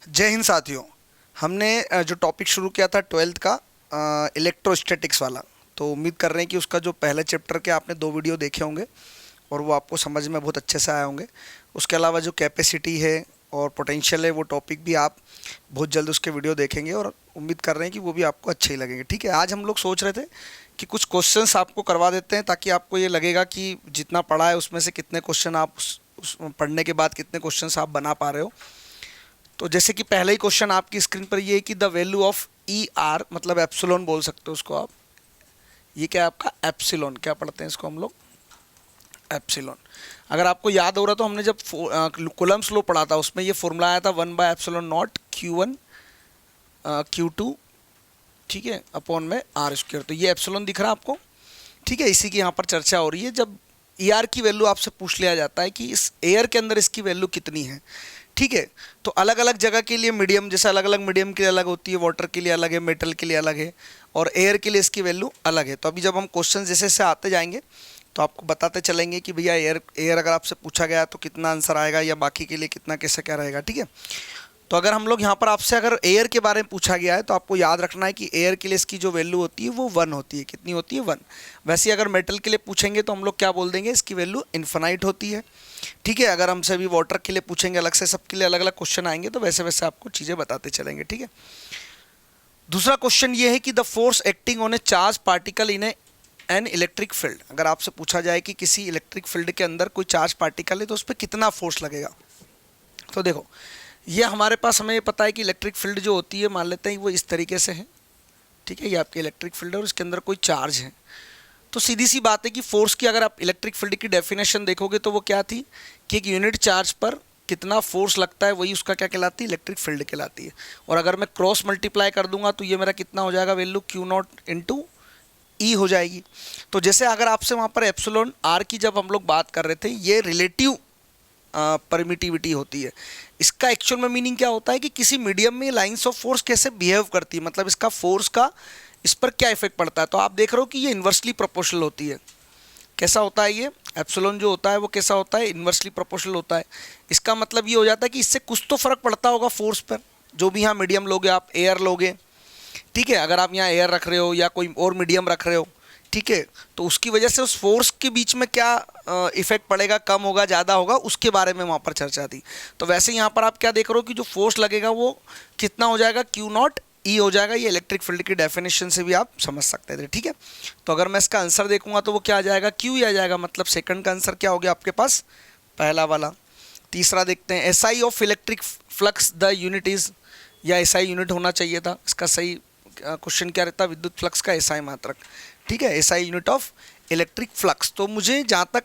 जय हिंद साथियों। हमने जो टॉपिक शुरू किया था 12th का इलेक्ट्रोस्टैटिक्स वाला, तो उम्मीद कर रहे हैं कि उसका जो पहले चैप्टर के आपने 2 वीडियो देखे होंगे और वो आपको समझ में बहुत अच्छे से आए होंगे। उसके अलावा जो कैपेसिटी है और पोटेंशियल है वो टॉपिक भी आप बहुत जल्द उसके वीडियो देखेंगे और उम्मीद कर रहे हैं कि वो भी आपको अच्छे ही लगेंगे। ठीक है, आज हम लोग सोच रहे थे कि कुछ क्वेश्चंस आपको करवा देते हैं ताकि आपको ये लगेगा कि जितना पढ़ा है उसमें से कितने क्वेश्चन आप उस पढ़ने के बाद कितने क्वेश्चंस आप बना पा रहे हो। तो जैसे कि पहला ही क्वेश्चन आपकी स्क्रीन पर ये है कि the value of E R, मतलब एप्सिलॉन बोल सकते हो उसको आप। ये क्या है आपका एप्सिलॉन, क्या पढ़ते हैं इसको हम लोग, एप्सिलॉन। अगर आपको याद हो रहा तो हमने जब कूलम्ब्स लॉ पढ़ा था उसमें ये फॉर्मूला आया था 1/एप्सिलॉन नॉट Q1 Q2, ठीक है, अपॉन में आर स्क्वायर। तो ये एप्सिलॉन दिख रहा है आपको, ठीक है। इसी की यहाँ पर चर्चा हो रही है। जब ई आर की वैल्यू आपसे पूछ लिया जाता है कि इस एयर के अंदर इसकी वैल्यू कितनी है, ठीक है, तो अलग अलग जगह के लिए मीडियम, जैसे अलग अलग मीडियम के लिए अलग होती है, वाटर के लिए अलग है, मेटल के लिए अलग है और एयर के लिए इसकी वैल्यू अलग है। तो अभी जब हम क्वेश्चन जैसे से आते जाएंगे तो आपको बताते चलेंगे कि भैया एयर अगर आपसे पूछा गया तो कितना आंसर आएगा या बाकी के लिए कितना कैसे क्या रहेगा, ठीक है। तो अगर हम लोग यहाँ पर आपसे अगर एयर के बारे में पूछा गया है तो आपको याद रखना है कि एयर के लिए इसकी जो वैल्यू होती है वो 1 होती है। कितनी होती है? 1। वैसे अगर मेटल के लिए पूछेंगे तो हम लोग क्या बोल देंगे, इसकी वैल्यू इन्फिनाइट होती है, ठीक है। अगर हमसे भी वाटर के लिए पूछेंगे अलग से, सबके लिए अलग अलग क्वेश्चन आएंगे तो वैसे वैसे आपको चीज़ें बताते चलेंगे, ठीक है। दूसरा क्वेश्चन ये है कि the force acting on A charge particle in an electric field. अगर आपसे पूछा जाए कि किसी इलेक्ट्रिक फील्ड के अंदर कोई चार्ज पार्टिकल है तो उस पर कितना फोर्स लगेगा। तो देखो, ये हमारे पास हमें ये पता है कि इलेक्ट्रिक फील्ड जो होती है, मान लेते हैं वो इस तरीके से है, ठीक है। ये आपकी इलेक्ट्रिक फील्ड है और इसके अंदर कोई चार्ज है। तो सीधी सी बात है कि फोर्स की अगर आप इलेक्ट्रिक फील्ड की डेफिनेशन देखोगे तो वो क्या थी कि एक यूनिट चार्ज पर कितना फोर्स लगता है वही उसका क्या कहलाती है, इलेक्ट्रिक फील्ड कहलाती है। और अगर मैं क्रॉस मल्टीप्लाई कर दूंगा तो ये मेरा कितना हो जाएगा, वैल्यू Q0 इंटू ई हो जाएगी। तो जैसे अगर आपसे वहाँ पर एप्सिलॉन आर की जब हम लोग बात कर रहे थे, ये रिलेटिव परमिटिविटी होती है। इसका एक्चुअल में मीनिंग क्या होता है कि किसी मीडियम में लाइंस ऑफ फोर्स कैसे बिहेव करती है, मतलब इसका फोर्स का इस पर क्या इफेक्ट पड़ता है। तो आप देख रहे हो कि ये इन्वर्सली प्रोपोर्शनल होती है। कैसा होता है ये एप्सिलॉन जो होता है वो कैसा होता है, इन्वर्सली प्रोपोर्शनल होता है। इसका मतलब ये हो जाता है कि इससे कुछ तो फर्क पड़ता होगा फोर्स पर। जो भी यहाँ मीडियम लोगे आप, एयर लोगे, ठीक है, अगर आप यहाँ एयर रख रहे हो या कोई और मीडियम रख रहे हो, ठीक है, तो उसकी वजह से उस फोर्स के बीच में क्या इफेक्ट पड़ेगा, कम होगा ज़्यादा होगा, उसके बारे में वहाँ पर चर्चा थी। तो वैसे यहाँ पर आप क्या देख रहे हो कि जो फोर्स लगेगा वो कितना हो जाएगा, Q0 ई हो जाएगा। ये इलेक्ट्रिक फील्ड की डेफिनेशन से भी आप समझ सकते थे, ठीक है। तो अगर मैं इसका आंसर देखूंगा तो वो क्या आ जाएगा, Q ही आ जाएगा। मतलब सेकंड का आंसर क्या हो गया आपके पास, पहला वाला। तीसरा देखते हैं, SI of electric flux the unit is, या SI यूनिट होना चाहिए था। इसका सही क्वेश्चन क्या रहता है, विद्युत फ्लक्स का SI मात्रक, ठीक है, SI unit of electric flux. तो मुझे जहाँ तक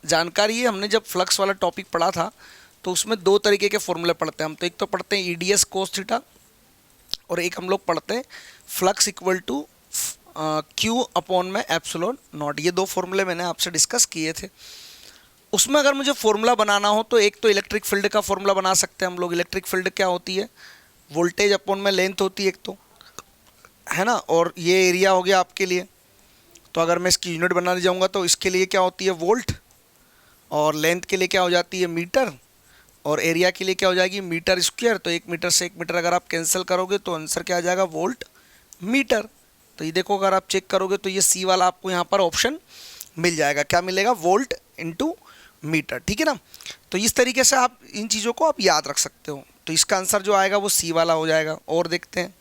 जानकारी है, हमने जब फ्लक्स वाला टॉपिक पढ़ा था तो उसमें 2 तरीके के फॉर्मूले पढ़ते हैं हम। तो एक तो पढ़ते हैं EDS कोस थीटा और एक हम लोग पढ़ते हैं flux equal to Q upon में एप्सिलॉन नॉट। ये 2 फॉर्मूले मैंने आपसे डिस्कस किए थे। उसमें अगर मुझे फॉर्मूला बनाना हो तो एक तो इलेक्ट्रिक फील्ड का फॉर्मूला बना सकते हैं हम लोग। इलेक्ट्रिक फील्ड क्या होती है, वोल्टेज अपॉन में लेंथ होती है एक तो, है ना, और ये एरिया हो गया आपके लिए। तो अगर मैं इसकी यूनिट बनाने जाऊंगा तो इसके लिए क्या होती है, वोल्ट, और लेंथ के लिए क्या हो जाती है, मीटर, और एरिया के लिए क्या हो जाएगी, मीटर स्क्वायर। तो 1 मीटर से 1 मीटर अगर आप कैंसिल करोगे तो आंसर क्या आ जाएगा, वोल्ट मीटर। तो ये देखो, अगर आप चेक करोगे तो ये सी वाला आपको यहाँ पर ऑप्शन मिल जाएगा। क्या मिलेगा, वोल्ट इंटू मीटर, ठीक है ना। तो इस तरीके से आप इन चीज़ों को आप याद रख सकते हो। तो इसका आंसर जो आएगा वो सी वाला हो जाएगा। और देखते हैं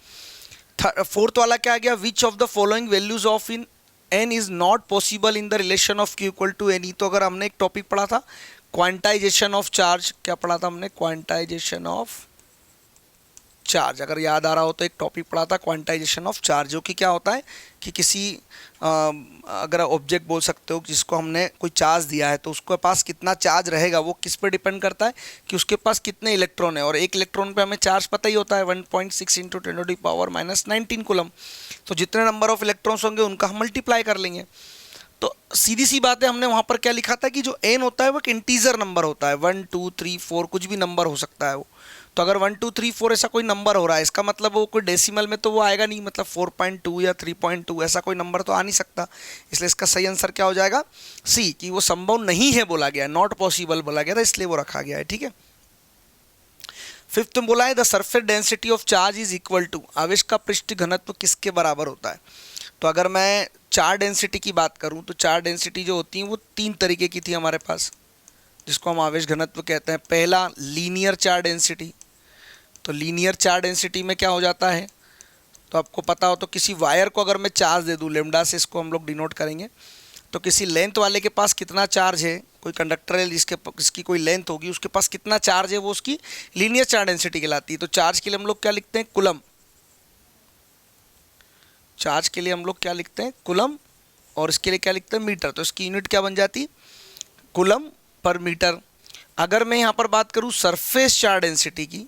फोर्थ वाला क्या आ गया, which of the following values of in n is not possible in the relation of Q equal to n e. तो अगर हमने एक टॉपिक पढ़ा था क्वांटाइजेशन ऑफ चार्ज, क्या पढ़ा था हमने, क्वांटाइजेशन ऑफ चार्ज, अगर याद आ रहा हो तो एक टॉपिक पढ़ा था क्वांटाइजेशन ऑफ चार्ज, जो कि क्या होता है कि किसी अगर ऑब्जेक्ट बोल सकते हो जिसको हमने कोई चार्ज दिया है तो उसके पास कितना चार्ज रहेगा वो किस पे डिपेंड करता है कि उसके पास कितने इलेक्ट्रॉन है। और एक इलेक्ट्रॉन पे हमें चार्ज पता ही होता है 1.6 इंटू 10⁻⁻19 कूलम। तो जितने नंबर ऑफ इलेक्ट्रॉन्स होंगे उनका हम मल्टीप्लाई कर लेंगे। तो सीधी सी बात है, हमने वहाँ पर क्या लिखा था कि जो n होता है वो एक इंटीजर नंबर होता है, 1 2 3 4 कुछ भी नंबर हो सकता है वो। तो अगर 1 2 3 4 ऐसा कोई नंबर हो रहा है, इसका मतलब वो कोई डेसिमल में तो वो आएगा नहीं, मतलब 4.2 या 3.2 ऐसा कोई नंबर तो आ नहीं सकता। इसलिए इसका सही आंसर क्या हो जाएगा, सी, कि वो संभव नहीं है बोला गया, नॉट पॉसिबल बोला गया था, इसलिए वो रखा गया है, ठीक है। फिफ्थ में बोला है the surface density of charge is equal to, आवेश का पृष्ठ घनत्व किसके बराबर होता है। तो अगर मैं चार्ज डेंसिटी की बात करूं तो चार्ज डेंसिटी जो होती है वो तीन तरीके की थी हमारे पास, जिसको हम आवेश घनत्व कहते हैं। पहला लीनियर चार्ज डेंसिटी, तो लीनियर चार्ज डेंसिटी में क्या हो जाता है, तो आपको पता हो तो किसी वायर को अगर मैं चार्ज दे दूं लेमडा से, इसको हम लोग डिनोट करेंगे, तो किसी लेंथ वाले के पास कितना चार्ज है, कोई कंडक्टर है जिसकी कोई लेंथ होगी, उसके पास कितना चार्ज है, वो उसकी लीनियर चार्ज डेंसिटी कहलाती है। तो चार्ज के लिए हम लोग क्या लिखते हैं, कूलम। चार्ज के लिए हम लोग क्या लिखते हैं, कूलम, और इसके लिए क्या लिखते हैं, मीटर। तो इसकी यूनिट क्या बन जाती, कूलम पर मीटर। अगर मैं यहाँ पर बात करूँ सरफेस चार्ज डेंसिटी की,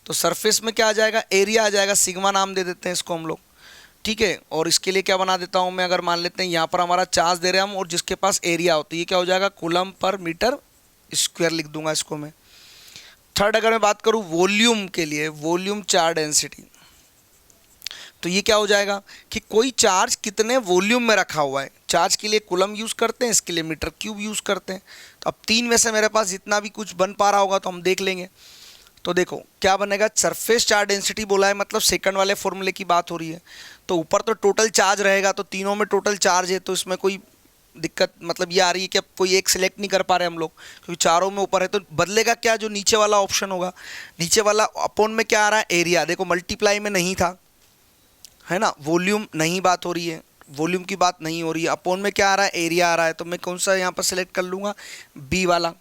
तो सरफेस में क्या आ जाएगा, एरिया आ जाएगा, सिग्मा नाम दे देते हैं इसको हम लोग, ठीक है। और इसके लिए क्या बना देता हूँ मैं, अगर मान लेते हैं यहाँ पर हमारा चार्ज दे रहे हैं हम और जिसके पास एरिया होती है, ये क्या हो जाएगा, कूलम पर मीटर स्क्वायर लिख दूंगा इसको मैं। थर्ड अगर मैं बात करूँ वॉल्यूम के लिए, वॉल्यूम चार्ज डेंसिटी, तो ये क्या हो जाएगा कि कोई चार्ज कितने वॉल्यूम में रखा हुआ है। चार्ज के लिए कूलम यूज़ करते हैं, इसके लिए मीटर क्यूब यूज़ करते हैं। तो अब तीन में से मेरे पास जितना भी कुछ बन पा रहा होगा तो हम देख लेंगे। तो देखो क्या बनेगा, सरफेस चार्ज डेंसिटी बोला है मतलब सेकंड वाले फॉर्मूले की बात हो रही है, तो ऊपर तो टोटल चार्ज रहेगा, तो तीनों में टोटल चार्ज है, तो इसमें कोई दिक्कत मतलब ये आ रही है कि अब कोई एक सिलेक्ट नहीं कर पा रहे हम लोग, क्योंकि चारों में ऊपर है। तो बदलेगा क्या, जो नीचे वाला ऑप्शन होगा, नीचे वाला अपॉन में क्या आ रहा है, एरिया। देखो मल्टीप्लाई में नहीं था, है ना, वॉल्यूम नहीं बात हो रही है, वॉल्यूम की बात नहीं हो रही है, अपॉन में क्या आ रहा है, एरिया आ रहा है। तो मैं कौन सा यहाँ पर सिलेक्ट कर लूँगा, बी वाला,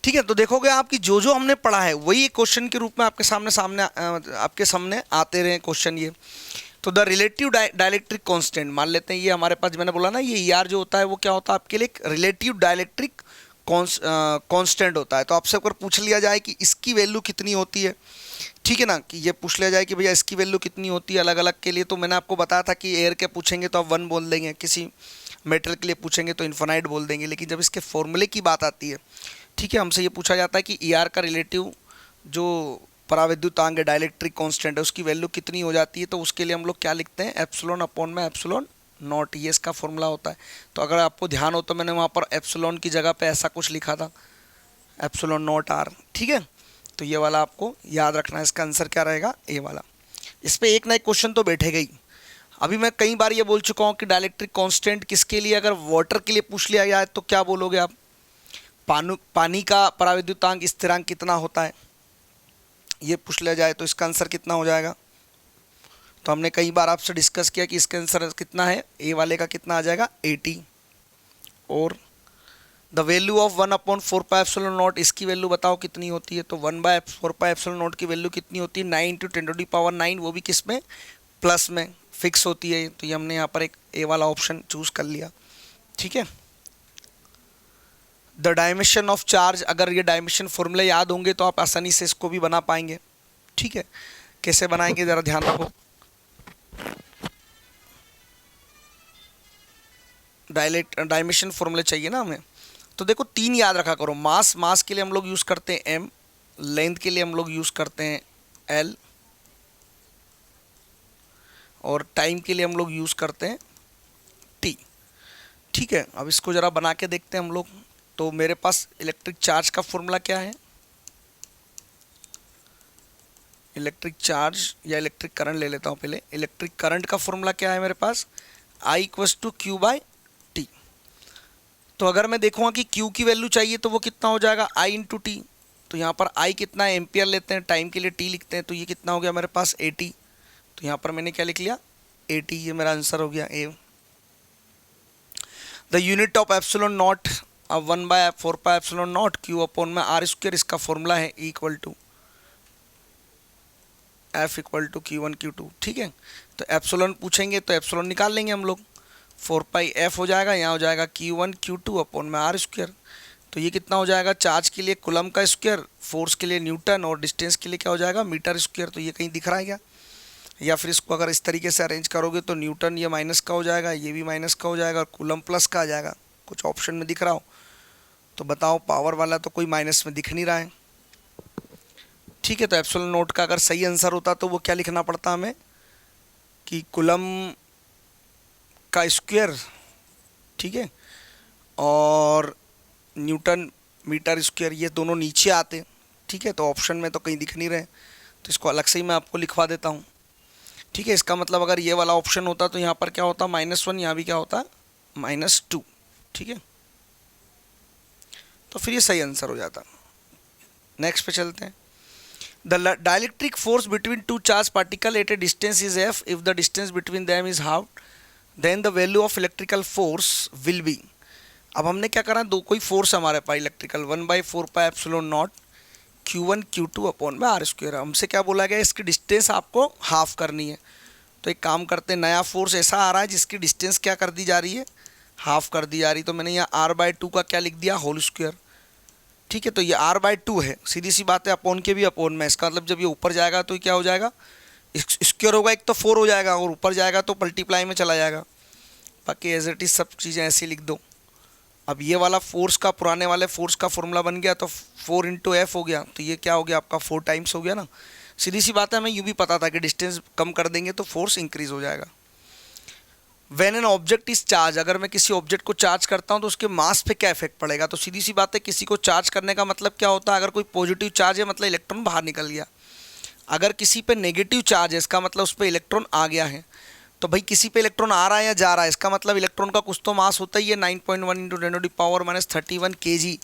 ठीक है। तो देखोगे आपकी जो जो हमने पढ़ा है वही एक क्वेश्चन के रूप में आपके सामने आते रहे क्वेश्चन ये। तो द रिलेटिव डाइलेक्ट्रिक कांस्टेंट, मान लेते हैं ये हमारे पास, मैंने बोला ना ये ER जो होता है वो क्या होता है आपके लिए, एक रिलेटिव डाइलेक्ट्रिक कांस्टेंट होता है। तो आपसे अगर पूछ लिया जाए कि इसकी वैल्यू कितनी होती है, ठीक है ना, कि ये पूछ लिया जाए कि भैया इसकी वैल्यू कितनी होती है अलग अलग के लिए, तो मैंने आपको बताया था कि एयर के पूछेंगे तो आप 1 बोल देंगे, किसी मेटल के लिए पूछेंगे तो इन्फिनाइट बोल देंगे। लेकिन जब इसके फॉर्मूले की बात आती है, ठीक है, हमसे ये पूछा जाता है कि ER का रिलेटिव जो परावैद्युतांक है, डाइलेक्ट्रिक कांस्टेंट है, उसकी वैल्यू कितनी हो जाती है, तो उसके लिए हम लोग क्या लिखते हैं, एप्सिलॉन अपॉन में एप्सिलॉन नॉट, ये इसका फॉर्मूला होता है। तो अगर आपको ध्यान हो तो मैंने वहाँ पर एप्सिलॉन की जगह पे ऐसा कुछ लिखा था, एप्सिलॉन नॉट R, ठीक है। तो ये वाला आपको याद रखना है, इसका आंसर क्या रहेगा, ए वाला। इस पर एक ना एक क्वेश्चन तो बैठेगा ही। अभी मैं कई बार ये बोल चुका हूँ कि डाइलेक्ट्रिक कांस्टेंट किसके लिए, अगर वाटर के लिए पूछ लिया जाए तो क्या बोलोगे आप, पानी का परावैद्युतांक स्थिरांक कितना होता है, ये पूछ लिया जाए तो इसका आंसर कितना हो जाएगा। तो हमने कई बार आपसे डिस्कस किया कि इसका आंसर कितना है, ए वाले का कितना आ जाएगा, 80। और द वैल्यू ऑफ 1/4πε0, इसकी वैल्यू बताओ कितनी होती है। तो 1/4πε0 की वैल्यू कितनी होती है, 9 × 10⁹, वो भी किस में, प्लस में फिक्स होती है। तो ये हमने यहाँ पर एक ए वाला ऑप्शन चूज़ कर लिया, ठीक है। द डायमेंशन ऑफ चार्ज, अगर ये डायमेंशन फॉर्मूले याद होंगे तो आप आसानी से इसको भी बना पाएंगे, ठीक है। कैसे बनाएंगे ज़रा ध्यान रखो, डायमेंशन फॉर्मूले चाहिए ना हमें। तो देखो 3 याद रखा करो, मास के लिए हम लोग यूज़ करते हैं M, लेंथ के लिए हम लोग यूज़ करते हैं L, और टाइम के लिए हम लोग यूज़ करते हैं T, ठीक है। अब इसको ज़रा बना के देखते हैं हम लोग। तो मेरे पास इलेक्ट्रिक चार्ज का फॉर्मूला क्या है, इलेक्ट्रिक चार्ज या इलेक्ट्रिक करंट ले लेता हूँ पहले। इलेक्ट्रिक करंट का फॉर्मूला क्या है मेरे पास, I = Q/T। तो अगर मैं देखूँगा कि Q की वैल्यू चाहिए तो वो कितना हो जाएगा, I × T। तो यहाँ पर I कितना है, एम्पियर लेते हैं, टाइम के लिए T लिखते हैं, तो ये कितना हो गया मेरे पास, 80। तो यहाँ पर मैंने क्या लिख लिया, 80, ये मेरा आंसर हो गया A. The unit of epsilon naught, अब 1/4πε0 Q अपॉन में R², इसका फॉर्मूला है E = F = Q1 Q2, ठीक है। तो एप्सिलॉन पूछेंगे तो एप्सिलॉन निकाल लेंगे हम लोग, 4πF हो जाएगा, यहाँ हो जाएगा Q1 Q2 अपॉन में R²। तो ये कितना हो जाएगा, चार्ज के लिए कूलम का स्क्वायर, फोर्स के लिए न्यूटन, और डिस्टेंस के लिए क्या हो जाएगा, मीटर²। तो ये कहीं दिख रहा है क्या, या फिर इसको अगर इस तरीके से अरेंज करोगे तो न्यूटन ये माइनस का हो जाएगा, ये भी माइनस का हो जाएगा, और कूलम प्लस का आ जाएगा। कुछ ऑप्शन में दिख रहा हो तो बताओ, पावर वाला तो कोई माइनस में दिख नहीं रहा है, ठीक है। तो एप्सिलॉन नॉट का अगर सही आंसर होता तो वो क्या लिखना पड़ता हमें, कि कूलम का स्क्वायर, ठीक है, और न्यूटन मीटर², ये दोनों नीचे आते, ठीक है, तो ऑप्शन में तो कहीं दिख नहीं रहे, तो इसको अलग से ही मैं आपको लिखवा देता हूँ। ठीक है, इसका मतलब अगर ये वाला ऑप्शन होता तो यहाँ पर क्या होता -1, यहाँ भी क्या होता -2। ठीक है, तो फिर ये सही आंसर हो जाता। नेक्स्ट पे चलते हैं। The dielectric force between two charge particle at a distance is F if the distance between them is half, then the value of electrical force will be. अब हमने क्या करा, दो कोई फोर्स हमारे पास इलेक्ट्रिकल 1/4πε0 Q1 Q2 अपॉन में R²। हमसे क्या बोला गया, इसकी डिस्टेंस आपको हाफ करनी है। तो एक काम करते हैं, नया फोर्स ऐसा आ रहा है जिसकी डिस्टेंस क्या कर दी जा रही है, हाफ कर दी जा रही। तो मैंने यहाँ R/2 का क्या लिख दिया, होल स्क्वायर। ठीक है, तो ये R/2 है, सीधी सी बात है, अपॉन के भी अपॉन में। इसका मतलब जब ये ऊपर जाएगा तो क्या हो जाएगा, स्क्वायर होगा एक तो 4 हो जाएगा, और ऊपर जाएगा तो मल्टीप्लाई में चला जाएगा। बाकी एज इट इज सब चीज़ें ऐसी लिख दो। अब ये वाला फोर्स का, पुराने वाले फोर्स का फॉर्मूला बन गया, तो 4 × F हो गया, तो ये क्या हो गया आपका 4 टाइम्स हो गया ना। सीधी सी बात है, हमें यूँ भी पता था कि डिस्टेंस कम कर देंगे तो फोर्स इंक्रीज हो जाएगा। When an object is charge, अगर मैं किसी ऑब्जेक्ट को चार्ज करता हूँ तो उसके मास पे क्या इफेक्ट पड़ेगा। तो सीधी सी बात है, किसी को चार्ज करने का मतलब क्या होता है, अगर कोई पॉजिटिव चार्ज है मतलब इलेक्ट्रॉन बाहर निकल गया, अगर किसी पे नेगेटिव चार्ज है इसका मतलब उस पर इलेक्ट्रॉन आ गया है। तो भाई किसी पे इलेक्ट्रॉन आ रहा है या जा रहा है, इसका मतलब इलेक्ट्रॉन का कुछ तो मास होता ही है, 9.1 × 10⁻³ kg।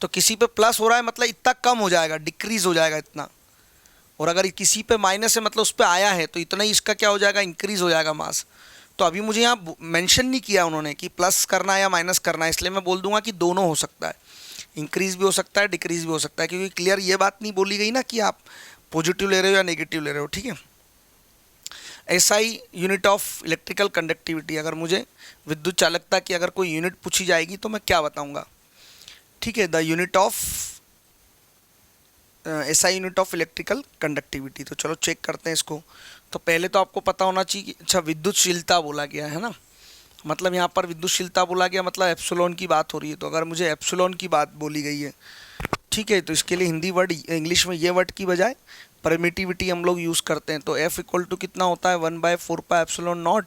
तो किसी पे प्लस हो रहा है मतलब इतना कम हो जाएगा, डिक्रीज हो जाएगा इतना। और अगर किसी पे माइनस है मतलब उस पर आया है तो इतना ही इसका क्या हो जाएगा, इंक्रीज हो जाएगा मास। तो अभी मुझे यहाँ मेंशन नहीं किया उन्होंने कि प्लस करना है या माइनस करना है, इसलिए मैं बोल दूंगा कि दोनों हो सकता है, इंक्रीज भी हो सकता है, डिक्रीज भी हो सकता है, क्योंकि क्लियर ये बात नहीं बोली गई ना कि आप पॉजिटिव ले रहे हो या नेगेटिव ले रहे हो। ठीक है, SI unit of electrical conductivity, अगर मुझे विद्युत चालकता की अगर कोई यूनिट पूछी जाएगी तो मैं क्या बताऊंगा। ठीक है, the unit of SI unit of electrical conductivity. तो चलो चेक करते हैं इसको। तो पहले तो आपको पता होना चाहिए कि अच्छा विद्युतशीलता बोला गया है ना, मतलब यहाँ पर विद्युतशीलता बोला गया मतलब एप्सिलॉन की बात हो रही है। तो अगर मुझे एप्सिलॉन की बात बोली गई है, ठीक है, तो इसके लिए हिंदी वर्ड, इंग्लिश में ये वर्ड की बजाय परमिटिविटी हम लोग यूज़ करते हैं। तो F = कितना होता है, 1/4πε0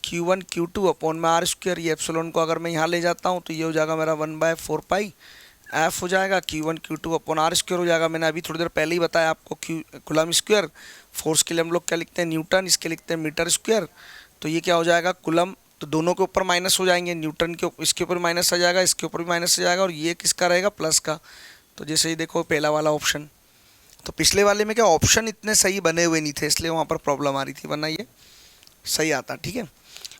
Q1 Q2 अपॉन में R²। ये एप्सिलॉन को अगर मैं यहाँ ले जाता हूँ तो ये हो जाएगा मेरा 1/4π F हो जाएगा, Q1 Q2 अपॉन R² हो जाएगा। मैंने अभी थोड़ी देर पहले ही बताया आपको, कूलम स्क्वायर। फोर्स के लिए हम लोग क्या लिखते हैं, न्यूटन, इसके लिखते हैं मीटर स्क्वायर। तो ये क्या हो जाएगा, कूलम, तो दोनों के ऊपर माइनस हो जाएंगे, न्यूटन के इसके ऊपर माइनस आ जाएगा, इसके ऊपर भी माइनस आ जाएगा, और ये किसका रहेगा, प्लस का। तो जैसे ही देखो पहला वाला ऑप्शन, तो पिछले वाले में क्या ऑप्शन इतने सही बने हुए नहीं थे इसलिए वहाँ पर प्रॉब्लम आ रही थी, वरना ये सही आता। ठीक है,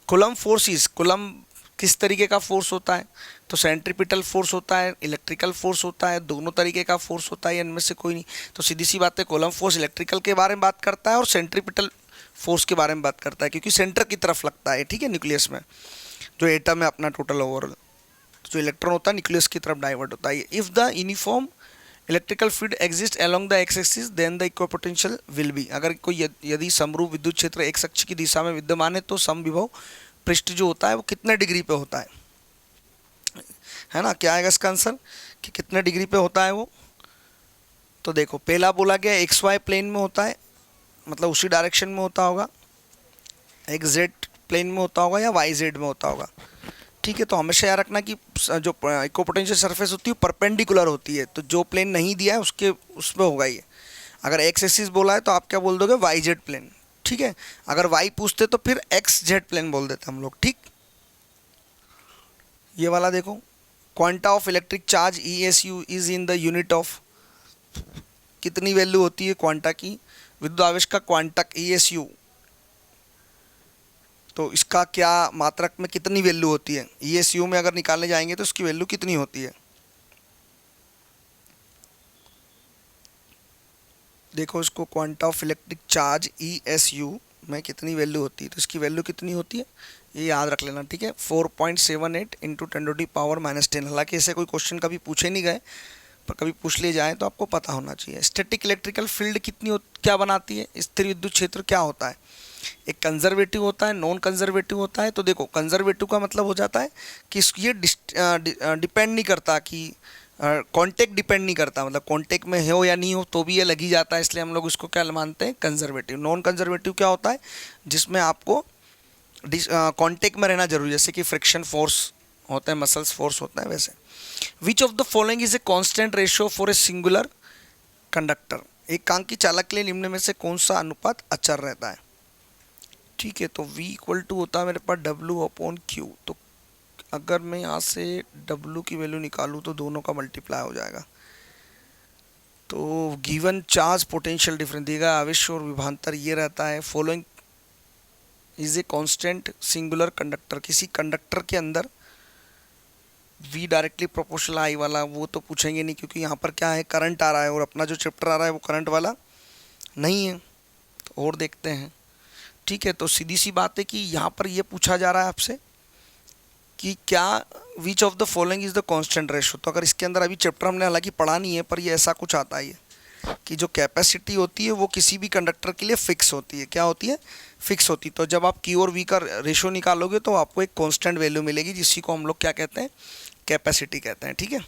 कूलम फोर्सेस, कूलम किस तरीके का फोर्स होता है, तो सेंट्रीपिटल फोर्स होता है, इलेक्ट्रिकल फोर्स होता है, दोनों तरीके का फोर्स होता है, इनमें से कोई नहीं। तो सीधी सी बात है, कूलम फोर्स इलेक्ट्रिकल के बारे में बात करता है और सेंट्रीपिटल फोर्स के बारे में बात करता है, क्योंकि सेंटर की तरफ लगता है। ठीक है, न्यूक्लियस में जो एटम है अपना टोटल ओवरऑल, जो इलेक्ट्रॉन होता है न्यूक्लियस की तरफ डाइवर्ट होता है। If the uniform electrical field exist along the x axis then the equipotential will be. अगर कोई यदि समरूप विद्युत क्षेत्र एक्स अक्ष की दिशा में विद्यमान है तो समविभव पृष्ठ जो होता है वो कितने डिग्री पे होता है ना। क्या आएगा इसका आंसर कि कितने डिग्री पे होता है वो। तो देखो पहला बोला गया एक्स वाई प्लेन में होता है, मतलब उसी डायरेक्शन में होता होगा, एक्स जेड प्लेन में होता होगा या वाई जेड में होता होगा। ठीक है, तो हमेशा याद रखना कि जो इक्विपोटेंशियल सरफेस होती है परपेंडिकुलर होती है, तो जो प्लेन नहीं दिया है उसके उसमें होगा ये। अगर एक्स एक्सिस बोला है तो आप क्या बोल दोगे, वाई जेड प्लेन। ठीक है, अगर वाई पूछते तो फिर एक्स जेड प्लेन बोल देते हम लोग। ठीक, ये वाला देखो, quanta of electric charge ESU is in the unit of, कितनी वैल्यू होती है क्वांटा की, विद्युत आवेश का क्वांटक ESU, तो इसका क्या मात्रक में कितनी वैल्यू होती है, ESU में अगर निकालने जाएंगे तो इसकी वैल्यू कितनी होती है। देखो इसको, quanta of electric charge ESU में कितनी वैल्यू होती है, तो इसकी वैल्यू कितनी होती है ये याद रख लेना। ठीक है, 4.78 × 10⁻⁻10। हालांकि ऐसे कोई क्वेश्चन कभी पूछे नहीं गए, पर कभी पूछ लिए जाए तो आपको पता होना चाहिए। स्टैटिक इलेक्ट्रिकल फील्ड क्या बनाती है, स्थिर विद्युत क्षेत्र क्या होता है, एक कंजर्वेटिव होता है, नॉन कंजर्वेटिव होता है। तो देखो कंजर्वेटिव का मतलब हो जाता है कि ये डिपेंड नहीं करता कि कॉन्टेक्ट डिपेंड नहीं करता, मतलब कॉन्टेक्ट में हो या नहीं हो तो भी ये लग ही जाता है, इसलिए हम लोग इसको क्या मानते हैं, कंजर्वेटिव। नॉन कंजर्वेटिव क्या होता है, जिसमें आपको कॉन्टेक्ट में रहना जरूरी है, जैसे कि फ्रिक्शन फोर्स होता है, मसल्स फोर्स होता है वैसे। विच of the following is a constant ratio for a singular conductor. एक कांकी चालक के लिए निम्न में से कौन सा अनुपात अचर रहता है? ठीक है, तो V इक्वल टू होता है मेरे पास W अपॉन Q। तो अगर मैं यहाँ से W की वैल्यू निकालूँ तो दोनों का मल्टीप्लाई हो जाएगा। तो गिवन चार्ज पोटेंशियल डिफरेंस देगा, आवेश और विभवांतर ये रहता है। Following is a constant singular conductor. किसी कंडक्टर के अंदर V डायरेक्टली प्रोपोर्शनल I वाला वो तो पूछेंगे नहीं, क्योंकि यहाँ पर क्या है, करंट आ रहा है और अपना जो चैप्टर आ रहा है वो करंट वाला नहीं है। तो और देखते हैं। ठीक है, तो सीधी सी बात है कि यहाँ पर ये पूछा जा रहा है आपसे कि क्या विच of the following is the constant ratio. तो अगर इसके अंदर अभी चैप्टर हमने हालांकि पढ़ा नहीं है, पर ये ऐसा कुछ आता है कि जो कैपेसिटी होती है वो किसी भी कंडक्टर के लिए फिक्स होती है। क्या होती है? फिक्स होती है। तो जब आप Q और V का रेशो निकालोगे तो आपको एक कांस्टेंट वैल्यू मिलेगी, जिसी को हम लोग क्या कहते हैं, कैपेसिटी कहते हैं। ठीक है,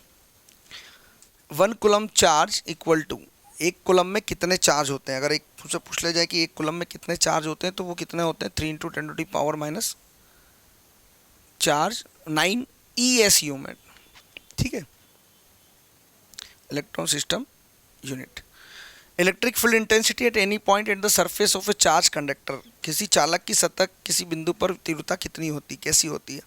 1 कूलम चार्ज इक्वल टू, एक कूलम में कितने चार्ज होते हैं। अगर एक तुमसे पूछ लिया जाए कि एक कूलम में कितने चार्ज होते हैं, तो वो कितने होते हैं, 3 × 10⁻⁻⁻⁴ चार्ज 9 ESU में। ठीक है, electron system unit. Electric field intensity at any point at the surface of A charge conductor. किसी चालक की सतह किसी बिंदु पर तीव्रता कितनी होती, कैसी होती है?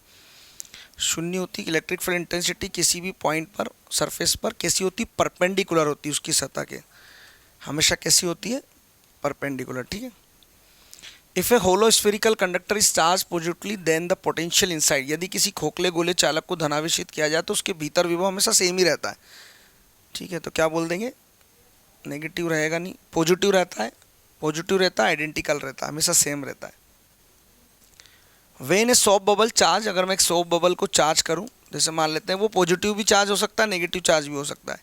शून्य होती है। इलेक्ट्रिक फील्ड इंटेंसिटी किसी भी पॉइंट पर सरफेस पर कैसी होती है, परपेंडिकुलर होती है उसकी सतह के, हमेशा कैसी होती है, परपेंडिकुलर। ठीक है। If a hollow spherical conductor is charge positively then the potential inside. यदि किसी खोखले गोले चालक को धनावेशित किया जाए तो उसके भीतर विभव हमेशा सेम ही रहता है। ठीक है, तो क्या बोल देंगे, नेगेटिव रहेगा नहीं, पॉजिटिव रहता है, पॉजिटिव रहता है, आइडेंटिकल रहता है, हमेशा सेम रहता है। When a shop bubble charge, अगर मैं एक सॉप बबल को चार्ज करूं, जैसे मान लेते हैं वो पॉजिटिव भी चार्ज हो सकता है, नेगेटिव चार्ज भी हो सकता है।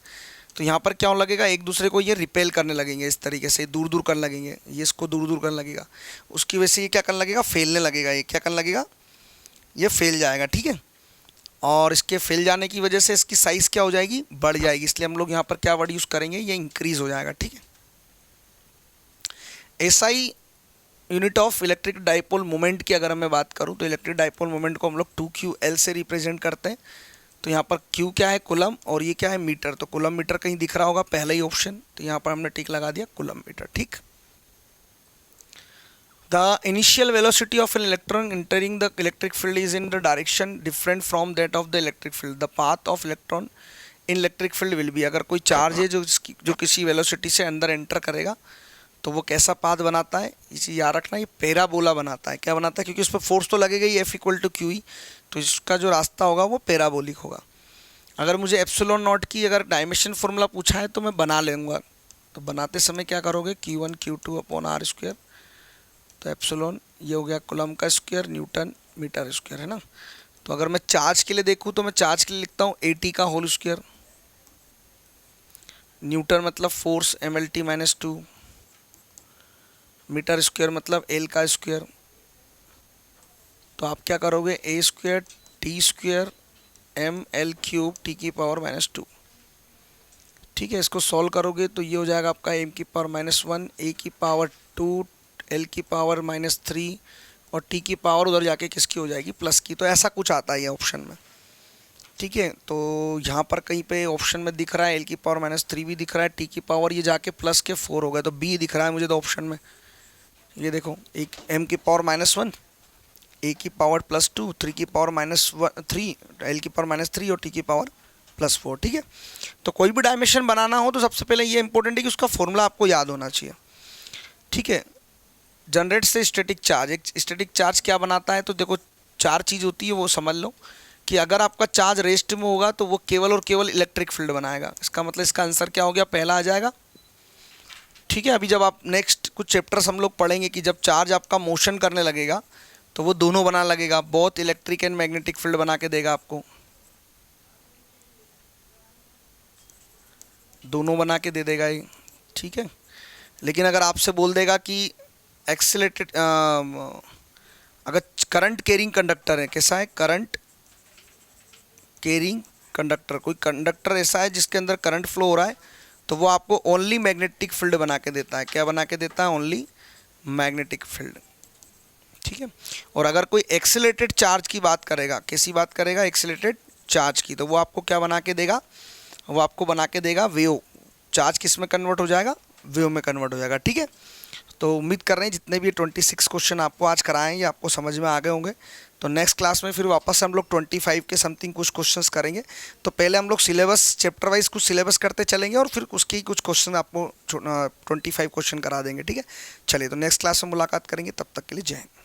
तो यहाँ पर क्या लगेगा, एक दूसरे को ये रिपेल करने लगेंगे, इस तरीके से दूर दूर करने लगेंगे, ये इसको दूर दूर करने लगेगा, उसकी वजह से ये क्या करने लगेगा, फैलने लगेगा। ये क्या करने लगेगा, ये फैल जाएगा। ठीक है, और इसके फैल जाने की वजह से इसकी साइज़ क्या हो जाएगी, बढ़ जाएगी। इसलिए हम लोग यहाँ पर क्या वर्ड यूज़ करेंगे, ये इंक्रीज हो जाएगा। ठीक है, SI unit of electric dipole moment की अगर मैं बात करूँ तो इलेक्ट्रिक डाइपोल मोमेंट को हम लोग 2QL से रिप्रेजेंट करते हैं। तो यहाँ पर Q क्या है, कूलम, और ये क्या है, मीटर। तो कूलम मीटर कहीं दिख रहा होगा, पहला ही ऑप्शन, तो यहाँ पर हमने टिक लगा दिया, कूलम मीटर। ठीक। The initial velocity of an electron entering the electric field is in the direction different from that of the electric field. The path of electron in electric field will be. अगर कोई charge है जो किसी velocity से अंदर enter करेगा तो वो कैसा पाथ बनाता है, इसे याद रखना, ये पैराबोला बनाता है। क्या बनाता है, क्योंकि उस पर फोर्स तो लगेगा ही, F = QE, तो इसका जो रास्ता होगा वो पैराबोलिक होगा। अगर मुझे एप्सिलॉन नॉट की अगर डायमेंशन फॉर्मूला पूछा है तो मैं बना लूँगा। तो बनाते समय क्या करोगे, Q1 Q2 अपॉन R²। तो एप्सिलॉन ये हो गया कूलम का स्क्वायर, न्यूटन मीटर स्क्वायर, है ना। तो अगर मैं चार्ज के लिए देखूँ तो मैं चार्ज के लिए लिखता हूँ AT का होल स्क्वायर, न्यूटन मतलब फोर्स MLT-2, मीटर स्क्वायर मतलब L का स्क्वायर। तो आप क्या करोगे, A² T² ML³ T⁻⁻²। ठीक है, इसको सॉल्व करोगे तो ये हो जाएगा आपका M⁻⁻1 A⁻2 L⁻⁻3 और T की पावर उधर जाके किसकी हो जाएगी, प्लस की। तो ऐसा कुछ आता है ये ऑप्शन में। ठीक है, तो यहाँ पर कहीं पे ऑप्शन में दिख रहा है L⁻3 भी दिख रहा है, T की पावर ये जाके प्लस के 4 हो गए, तो B दिख रहा है मुझे तो ऑप्शन में। ये देखो, एक M⁻⁻1 A⁻+2 3 L⁻3 और T⁻+4। ठीक है, तो कोई भी डायमेंशन बनाना हो तो सबसे पहले ये इंपॉर्टेंट है कि उसका फॉर्मूला आपको याद होना चाहिए। ठीक है, जनरेट से स्टैटिक चार्ज। एक स्टैटिक चार्ज क्या बनाता है, तो देखो 4 चीज़ होती है, वो समझ लो कि अगर आपका चार्ज रेस्ट में होगा तो वो केवल और केवल इलेक्ट्रिक फील्ड बनाएगा। इसका मतलब इसका आंसर क्या हो गया, पहला आ जाएगा। ठीक है, अभी जब आप नेक्स्ट कुछ चैप्टर्स हम लोग पढ़ेंगे कि जब चार्ज आपका मोशन करने लगेगा तो वो दोनों बना लगेगा, both electric and magnetic field बना के देगा आपको, दोनों बना के दे देगा ये। ठीक है, लेकिन अगर आपसे बोल देगा कि एक्सीलरेटेड, अगर करंट कैरिंग कंडक्टर है, कैसा है, करंट कैरिंग कंडक्टर, कोई कंडक्टर ऐसा है जिसके अंदर करंट फ्लो हो रहा है, तो वो आपको ओनली मैग्नेटिक फील्ड बना के देता है। क्या बना के देता है, ओनली मैग्नेटिक फील्ड। ठीक है, और अगर कोई एक्सीलरेटेड चार्ज की बात करेगा, कैसी बात करेगा, एक्सीलरेटेड चार्ज की, तो वो आपको क्या बना के देगा, वो आपको बना के देगा वेव चार्ज किस में कन्वर्ट हो जाएगा, वेव में कन्वर्ट हो जाएगा। ठीक है, तो उम्मीद कर रहे हैं जितने भी 26 क्वेश्चन आपको आज कराए हैं ये आपको समझ में आ गए होंगे। तो नेक्स्ट क्लास में फिर वापस हम लोग 25 के समथिंग कुछ क्वेश्चंस करेंगे। तो पहले हम लोग सिलेबस चैप्टर वाइज कुछ सिलेबस करते चलेंगे और फिर उसके ही कुछ क्वेश्चन आपको 25 क्वेश्चन करा देंगे। ठीक है, चलिए तो नेक्स्ट क्लास में मुलाकात करेंगे, तब तक के लिए जय हिंद।